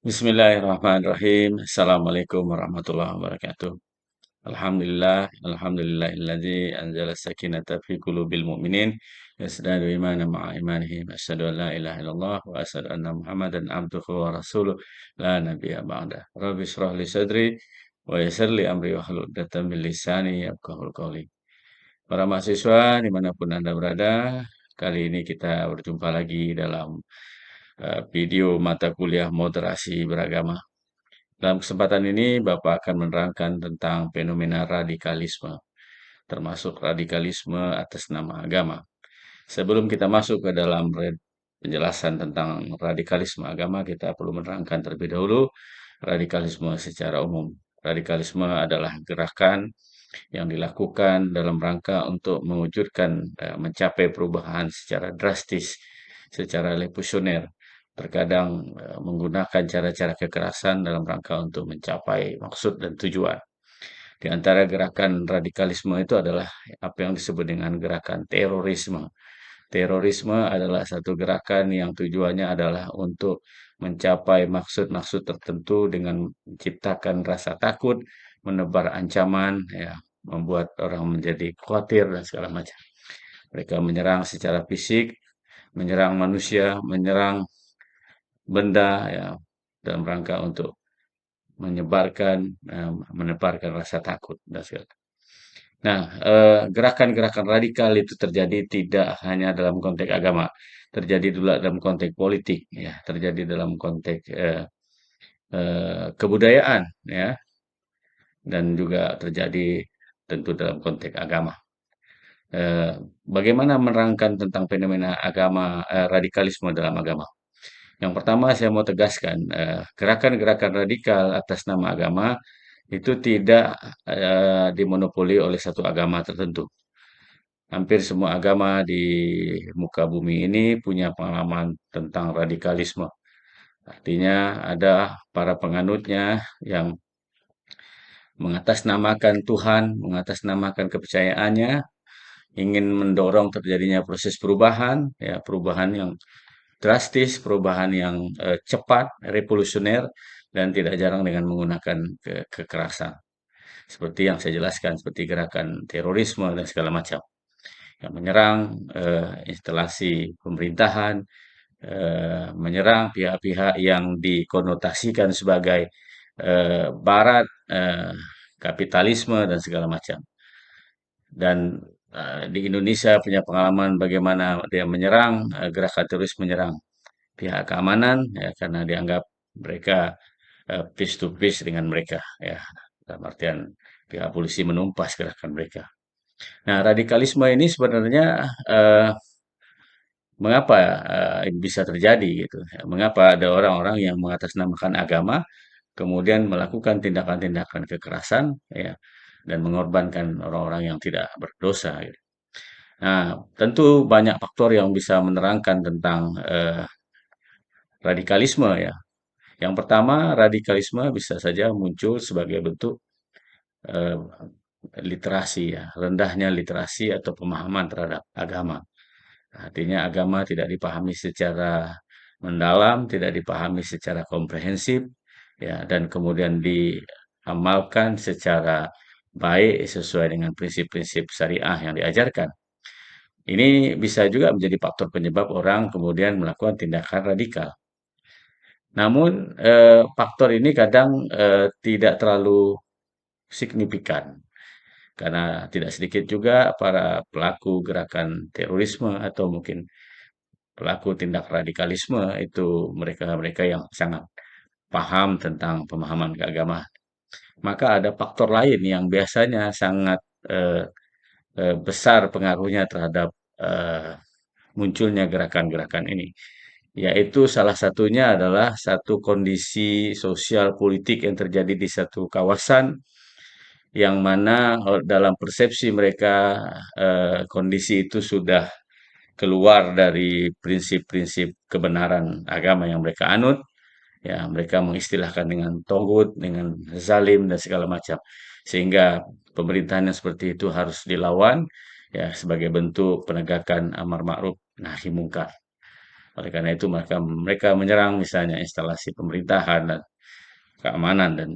Bismillahirrahmanirrahim. Assalamualaikum warahmatullahi wabarakatuh. Alhamdulillahilladzi anzala sakinata fi qulubil mu'minin yasdadu imanan ma'a imanihim. Asyhadu an la ilaha illallah wa asyhadu anna Muhammadan abduhu wa rasuluh la nabiyya ba'da. Rabbi shrah li sadri wa yassir li amri wahlul 'uqdatam min lisani yafqahul qawli. Para mahasiswa dimanapun Anda berada, kali ini kita berjumpa lagi dalam video mata kuliah moderasi beragama. Dalam kesempatan ini, Bapak akan menerangkan tentang fenomena radikalisme, termasuk radikalisme atas nama agama. Sebelum kita masuk ke dalam penjelasan tentang radikalisme agama, kita perlu menerangkan terlebih dahulu radikalisme secara umum. Radikalisme adalah gerakan yang dilakukan dalam rangka untuk mewujudkan mencapai perubahan secara drastis, secara revolusioner, terkadang menggunakan cara-cara kekerasan dalam rangka untuk mencapai maksud dan tujuan. Di antara gerakan radikalisme itu adalah apa yang disebut dengan gerakan terorisme. Terorisme adalah satu gerakan yang tujuannya adalah untuk mencapai maksud-maksud tertentu dengan menciptakan rasa takut, menebar ancaman, ya, membuat orang menjadi khawatir dan segala macam. Mereka menyerang secara fisik, menyerang manusia, menyerang benda, ya, dalam rangka untuk menyebarkan, menebarkan rasa takut dan segala. Nah, gerakan-gerakan radikal itu terjadi tidak hanya dalam konteks agama, terjadi juga dalam konteks politik, ya, terjadi dalam konteks kebudayaan, ya, dan juga terjadi tentu dalam konteks agama. Eh, Bagaimana menerangkan tentang fenomena radikalisme dalam agama? Yang pertama saya mau tegaskan, gerakan-gerakan radikal atas nama agama itu tidak dimonopoli oleh satu agama tertentu. Hampir semua agama di muka bumi ini punya pengalaman tentang radikalisme. Artinya ada para penganutnya yang mengatasnamakan Tuhan, mengatasnamakan kepercayaannya, ingin mendorong terjadinya proses perubahan, ya perubahan yang drastis, perubahan yang cepat, revolusioner, dan tidak jarang dengan menggunakan kekerasan. Seperti yang saya jelaskan, seperti gerakan terorisme dan segala macam. Yang menyerang instalasi pemerintahan, menyerang pihak-pihak yang dikonotasikan sebagai barat, kapitalisme, dan segala macam. Dan di Indonesia punya pengalaman bagaimana dia menyerang, gerakan teroris menyerang pihak keamanan, ya, karena dianggap mereka peace to peace dengan mereka, ya, dalam artian pihak polisi menumpas gerakan mereka. Nah, radikalisme ini sebenarnya mengapa bisa terjadi gitu? Ya, mengapa ada orang-orang yang mengatasnamakan agama kemudian melakukan tindakan-tindakan kekerasan, ya, dan mengorbankan orang-orang yang tidak berdosa, gitu. Nah, tentu banyak faktor yang bisa menerangkan tentang radikalisme, ya. Yang pertama, radikalisme bisa saja muncul sebagai bentuk eh, literasi, ya, rendahnya literasi atau pemahaman terhadap agama. Artinya agama tidak dipahami secara mendalam, tidak dipahami secara komprehensif, ya, dan kemudian diamalkan secara baik sesuai dengan prinsip-prinsip syariah yang diajarkan. Ini bisa juga menjadi faktor penyebab orang kemudian melakukan tindakan radikal. Namun faktor ini kadang tidak terlalu signifikan karena tidak sedikit juga para pelaku gerakan terorisme atau mungkin pelaku tindak radikalisme itu mereka-mereka yang sangat paham tentang pemahaman keagamaan. Maka ada faktor lain yang biasanya sangat eh, besar pengaruhnya terhadap eh, munculnya gerakan-gerakan ini, yaitu salah satunya adalah satu kondisi sosial politik yang terjadi di satu kawasan yang mana dalam persepsi mereka kondisi itu sudah keluar dari prinsip-prinsip kebenaran agama yang mereka anut, ya mereka mengistilahkan dengan togut, dengan zalim dan segala macam. Sehingga pemerintahan yang seperti itu harus dilawan, ya, sebagai bentuk penegakan amar ma'ruf nahi mungkar. Oleh karena itu maka mereka menyerang misalnya instalasi pemerintahan dan keamanan dan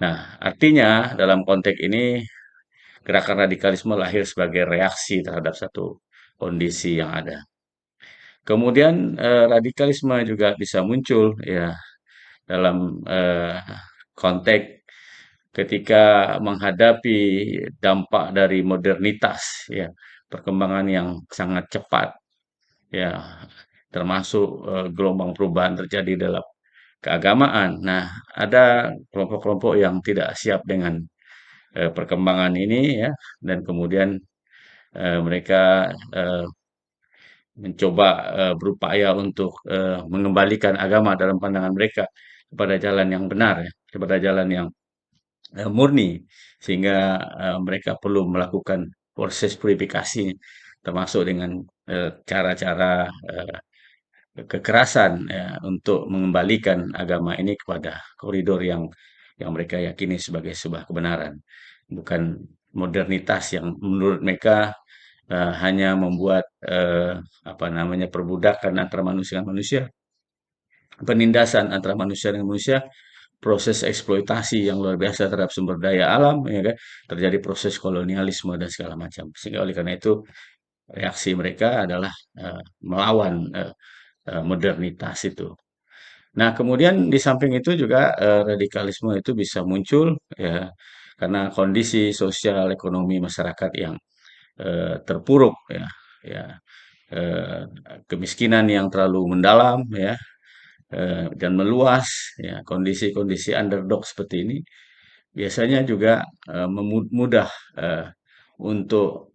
nah, artinya dalam konteks ini gerakan radikalisme lahir sebagai reaksi terhadap satu kondisi yang ada. Kemudian radikalisme juga bisa muncul ya dalam konteks ketika menghadapi dampak dari modernitas ya, perkembangan yang sangat cepat ya, termasuk gelombang perubahan terjadi dalam keagamaan. Nah, ada kelompok-kelompok yang tidak siap dengan perkembangan ini ya, dan kemudian mereka eh, mencoba berupaya untuk mengembalikan agama dalam pandangan mereka kepada jalan yang benar ya, kepada jalan yang murni, sehingga mereka perlu melakukan proses purifikasi termasuk dengan cara-cara kekerasan ya, untuk mengembalikan agama ini kepada koridor yang mereka yakini sebagai sebuah kebenaran, bukan modernitas yang menurut mereka hanya membuat apa namanya perbudakan antara manusia dengan manusia, penindasan antara manusia dengan manusia, proses eksploitasi yang luar biasa terhadap sumber daya alam, ya kan, terjadi proses kolonialisme dan segala macam. Sehingga oleh karena itu reaksi mereka adalah melawan modernitas itu. Nah, kemudian di samping itu juga radikalisme itu bisa muncul ya karena kondisi sosial ekonomi masyarakat yang terpuruk ya, ya eh, kemiskinan yang terlalu mendalam ya dan meluas ya kondisi-kondisi underdog seperti ini biasanya juga mudah eh, untuk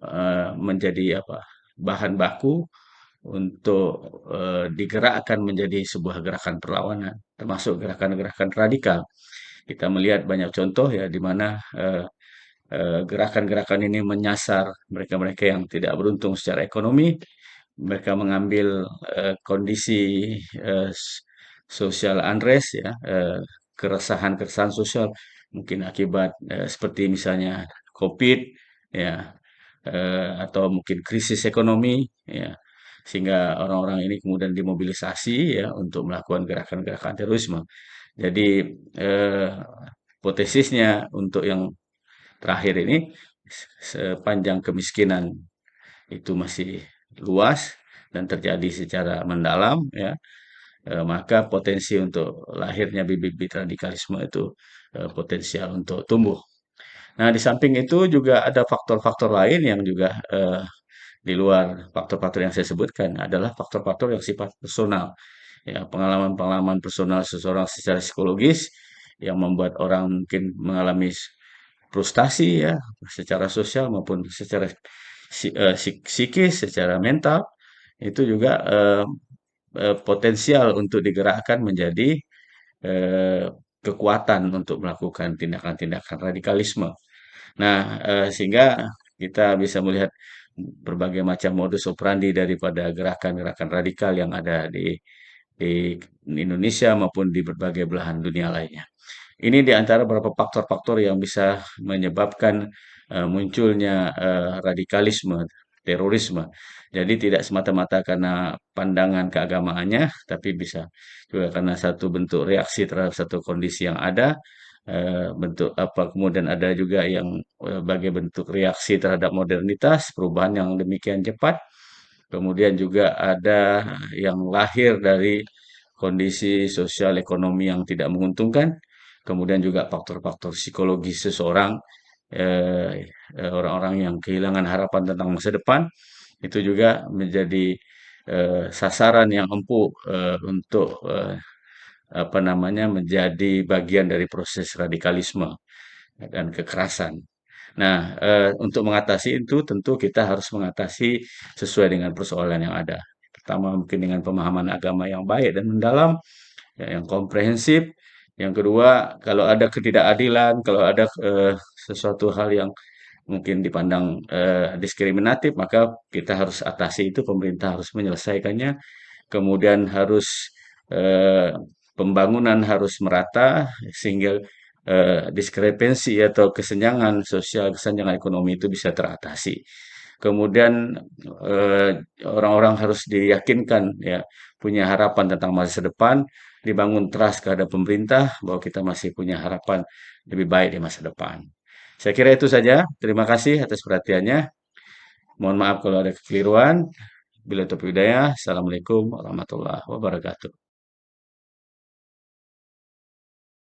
menjadi apa bahan baku untuk digerakkan menjadi sebuah gerakan perlawanan, termasuk gerakan-gerakan radikal. Kita melihat banyak contoh ya di mana gerakan-gerakan ini menyasar mereka-mereka yang tidak beruntung secara ekonomi. Mereka mengambil kondisi eh, s- sosial unrest ya, keresahan-keresahan sosial mungkin akibat seperti misalnya COVID ya atau mungkin krisis ekonomi ya sehingga orang-orang ini kemudian dimobilisasi ya untuk melakukan gerakan-gerakan terorisme. Jadi eh, hipotesisnya untuk yang terakhir ini sepanjang kemiskinan itu masih luas dan terjadi secara mendalam ya maka potensi untuk lahirnya bibit-bibit radikalisme itu potensial untuk tumbuh. Nah, di samping itu juga ada faktor-faktor lain yang juga di luar faktor-faktor yang saya sebutkan adalah faktor-faktor yang sifat personal. Ya, pengalaman-pengalaman personal seseorang secara psikologis yang membuat orang mungkin mengalami frustasi ya, secara sosial maupun secara psikis, secara mental itu juga potensial untuk digerakkan menjadi eh, kekuatan untuk melakukan tindakan-tindakan radikalisme. Nah, sehingga kita bisa melihat berbagai macam modus operandi daripada gerakan-gerakan radikal yang ada di Indonesia maupun di berbagai belahan dunia lainnya. Ini di antara beberapa faktor-faktor yang bisa menyebabkan munculnya radikalisme, terorisme. Jadi tidak semata-mata karena pandangan keagamaannya, tapi bisa juga karena satu bentuk reaksi terhadap satu kondisi yang ada, bentuk apa kemudian ada juga yang sebagai bentuk reaksi terhadap modernitas, perubahan yang demikian cepat. Kemudian juga ada yang lahir dari kondisi sosial ekonomi yang tidak menguntungkan. Kemudian juga faktor-faktor psikologis seseorang, orang-orang yang kehilangan harapan tentang masa depan, itu juga menjadi sasaran yang empuk untuk apa namanya menjadi bagian dari proses radikalisme dan kekerasan. Nah, untuk mengatasi itu tentu kita harus mengatasi sesuai dengan persoalan yang ada. Pertama mungkin dengan pemahaman agama yang baik dan mendalam, ya, yang komprehensif. Yang kedua, kalau ada ketidakadilan, kalau ada sesuatu hal yang mungkin dipandang diskriminatif, maka kita harus atasi itu, pemerintah harus menyelesaikannya. Kemudian harus eh, pembangunan harus merata sehingga diskrepensi atau kesenjangan sosial, kesenjangan ekonomi itu bisa teratasi. kemudian eh, orang-orang harus diyakinkan ya punya harapan tentang masa depan, dibangun trust kepada pemerintah bahwa kita masih punya harapan lebih baik di masa depan. Saya kira itu saja. Terima kasih atas perhatiannya. Mohon maaf kalau ada kekeliruan. Bila taufiq hidayah. Assalamualaikum warahmatullahi wabarakatuh.